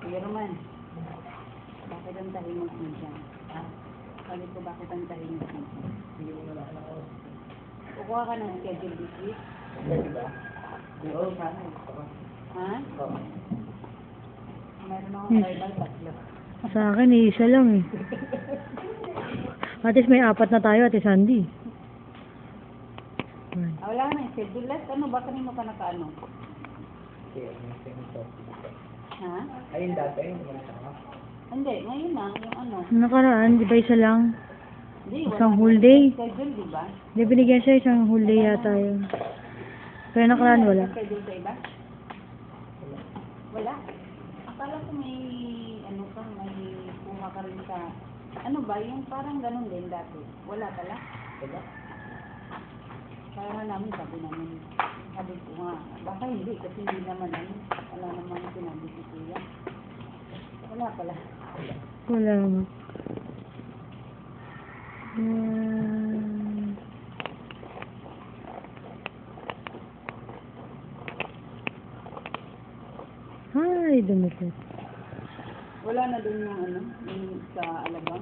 Pero man, bakit ang tahimik mo dyan? Ha? Sabi ko, bakit ang tahimik mo dyan? Hindi mo nalala ko. Kukuha ka ng schedule this week? Hindi ba? Oo, sana. Ha? Oo. Meron akong tribal tatlo. Sa akin, isa lang eh. At least may 4 na tayo, Ate Sandy. Wala ka ng schedule last. Ano ba? Kanino ka nakaano? Okay, ito. Ha? Ayun dati, hindi mo nasama. Hindi, ngayon na, yung ano. Nakaraan, di ba isa lang? Hindi, Isang whole day? Schedule, di ba? Di binigyan siya isang whole day yata yun. Pero nakaraan wala. Schedule sa iba? Wala. Akala ko may, ano ka, may kuha ka rin sa, ano ba, yung parang ganun din dati. Wala pala. Diba? Kaya nga namin, sabi ko nga, baka hindi, kasi hindi naman, ano, wala naman sinabi si Kuya. Wala pala. Wala naman. Ay, dumikit. Wala na dun yung ano, yung sa Alabang.